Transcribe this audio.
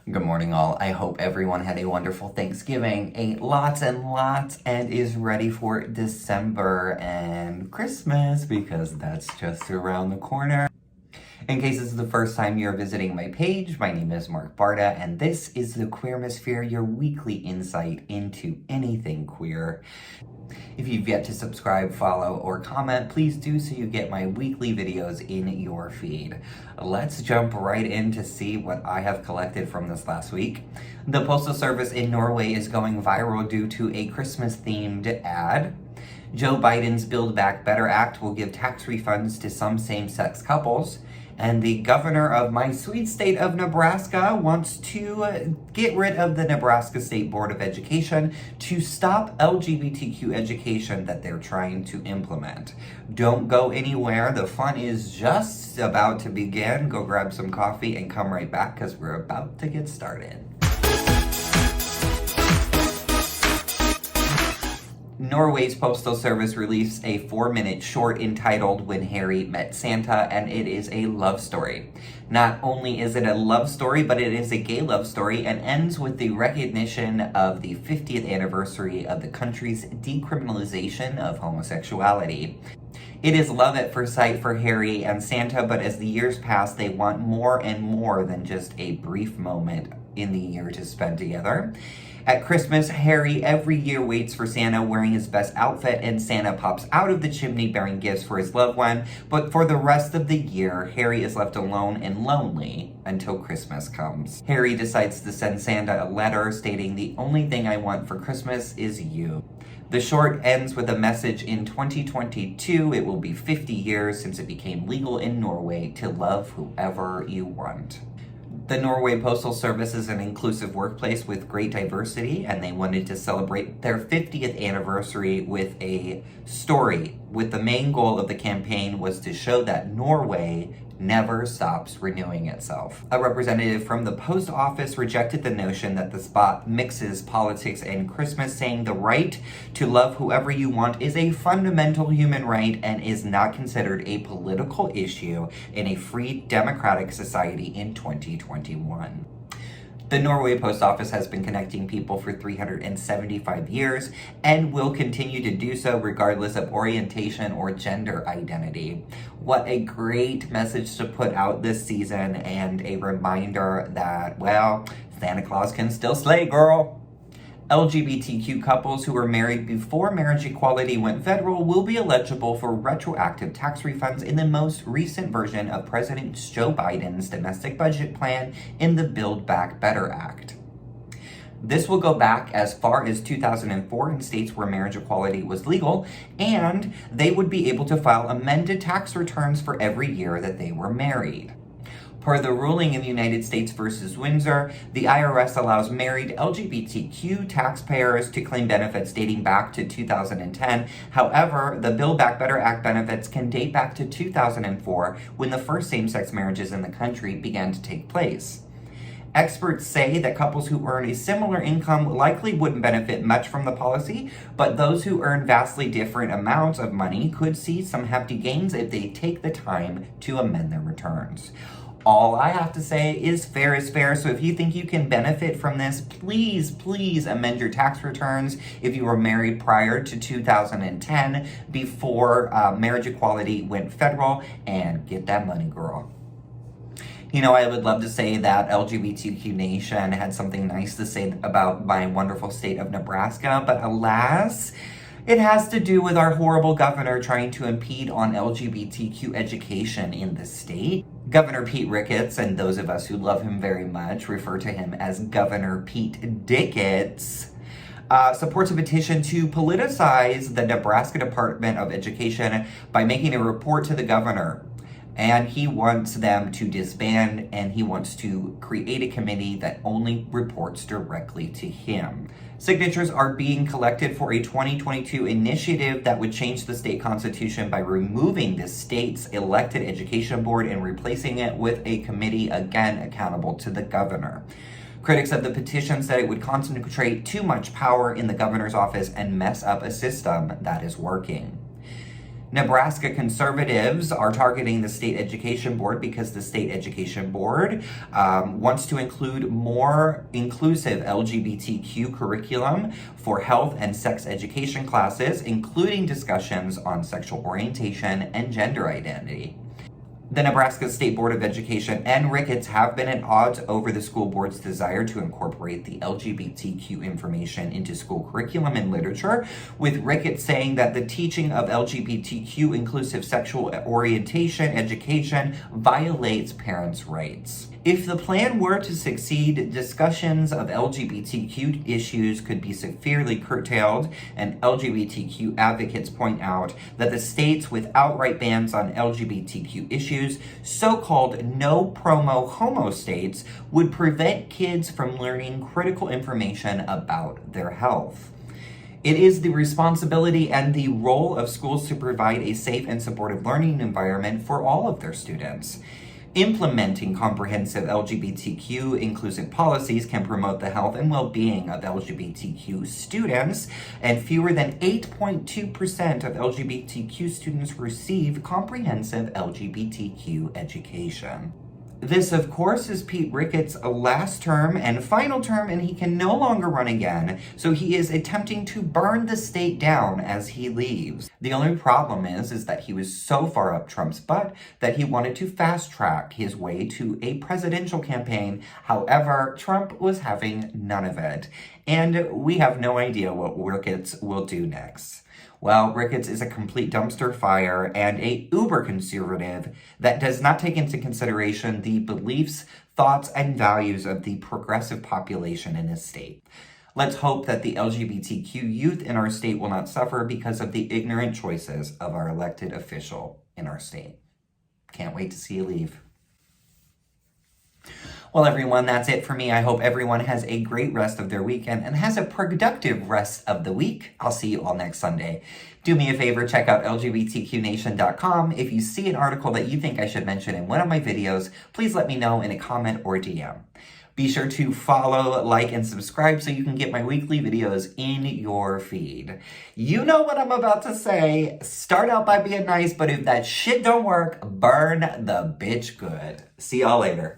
Good morning, all. I hope everyone had a wonderful Thanksgiving, ate lots and lots, and is ready for December and Christmas because that's just around the corner. In case this is the first time you're visiting my page, my name is Mark Barta, and this is the Queermosphere, your weekly insight into anything queer. If you've yet to subscribe, follow, or comment, please do so you get my weekly videos in your feed. Let's jump right in to see what I have collected from this last week. The Postal Service in Norway is going viral due to a Christmas-themed ad. Joe Biden's Build Back Better Act will give tax refunds to some same-sex couples. And the governor of my sweet state of Nebraska wants to get rid of the Nebraska State Board of Education to stop LGBTQ education that they're trying to implement. Don't go anywhere. The fun is just about to begin. Go grab some coffee and come right back because we're about to get started. Norway's Postal Service released a 4-minute short entitled When Harry Met Santa, and it is a love story. Not only is it a love story, but it is a gay love story and ends with the recognition of the 50th anniversary of the country's decriminalization of homosexuality. It is love at first sight for Harry and Santa, but as the years pass, they want more and more than just a brief moment in the year to spend together. At Christmas, Harry every year waits for Santa wearing his best outfit, and Santa pops out of the chimney bearing gifts for his loved one. But for the rest of the year, Harry is left alone and lonely until Christmas comes. Harry decides to send Santa a letter stating, "The only thing I want for Christmas is you." The short ends with a message: in 2022, it will be 50 years since it became legal in Norway to love whoever you want. The Norway Postal Service is an inclusive workplace with great diversity, and they wanted to celebrate their 50th anniversary with a story, with the main goal of the campaign was to show that Norway never stops renewing itself. A representative from the post office rejected the notion that the spot mixes politics and Christmas, saying the right to love whoever you want is a fundamental human right and is not considered a political issue in a free democratic society in 2021. The Norway Post Office has been connecting people for 375 years and will continue to do so regardless of orientation or gender identity. What a great message to put out this season, and a reminder that, well, Santa Claus can still slay, girl. LGBTQ couples who were married before marriage equality went federal will be eligible for retroactive tax refunds in the most recent version of President Joe Biden's domestic budget plan in the Build Back Better Act. This will go back as far as 2004 in states where marriage equality was legal, and they would be able to file amended tax returns for every year that they were married. Per the ruling in the United States versus Windsor, the IRS allows married LGBTQ taxpayers to claim benefits dating back to 2010. However, the Build Back Better Act benefits can date back to 2004, when the first same-sex marriages in the country began to take place. Experts say that couples who earn a similar income likely wouldn't benefit much from the policy, but those who earn vastly different amounts of money could see some hefty gains if they take the time to amend their returns. All I have to say is fair, so if you think you can benefit from this, please amend your tax returns if you were married prior to 2010, before marriage equality went federal, and get that money, girl. You know, I would love to say that LGBTQ Nation had something nice to say about my wonderful state of Nebraska, but alas, it has to do with our horrible governor trying to impede on LGBTQ education in the state. Governor Pete Ricketts, and those of us who love him very much refer to him as Governor Pete Dicketts, supports a petition to politicize the Nebraska Department of Education by making a report to the governor. And he wants them to disband, and he wants to create a committee that only reports directly to him. Signatures are being collected for a 2022 initiative that would change the state constitution by removing the state's elected education board and replacing it with a committee, again accountable to the governor. Critics of the petition said it would concentrate too much power in the governor's office and mess up a system that is working. Nebraska conservatives are targeting the state education board because the state education board wants to include more inclusive LGBTQ curriculum for health and sex education classes, including discussions on sexual orientation and gender identity. The Nebraska State Board of Education and Ricketts have been at odds over the school board's desire to incorporate the LGBTQ information into school curriculum and literature, with Ricketts saying that the teaching of LGBTQ inclusive sexual orientation education violates parents' rights. If the plan were to succeed, discussions of LGBTQ issues could be severely curtailed, and LGBTQ advocates point out that the states with outright bans on LGBTQ issues, so-called no-promo homo states, would prevent kids from learning critical information about their health. It is the responsibility and the role of schools to provide a safe and supportive learning environment for all of their students. Implementing comprehensive LGBTQ inclusive policies can promote the health and well-being of LGBTQ students, and fewer than 8.2% of LGBTQ students receive comprehensive LGBTQ education. This, of course, is Pete Ricketts' last term and final term, and he can no longer run again, so he is attempting to burn the state down as he leaves. The only problem is that he was so far up Trump's butt that he wanted to fast-track his way to a presidential campaign. However, Trump was having none of it, and we have no idea what Ricketts will do next. Well, Ricketts is a complete dumpster fire and a uber conservative that does not take into consideration the beliefs, thoughts, and values of the progressive population in his state. Let's hope that the LGBTQ youth in our state will not suffer because of the ignorant choices of our elected official in our state. Can't wait to see you leave. Well, everyone, that's it for me. I hope everyone has a great rest of their weekend and has a productive rest of the week. I'll see you all next Sunday. Do me a favor, check out LGBTQnation.com. If you see an article that you think I should mention in one of my videos, please let me know in a comment or DM. Be sure to follow, like, and subscribe so you can get my weekly videos in your feed. You know what I'm about to say. Start out by being nice, but if that shit don't work, burn the bitch good. See y'all later.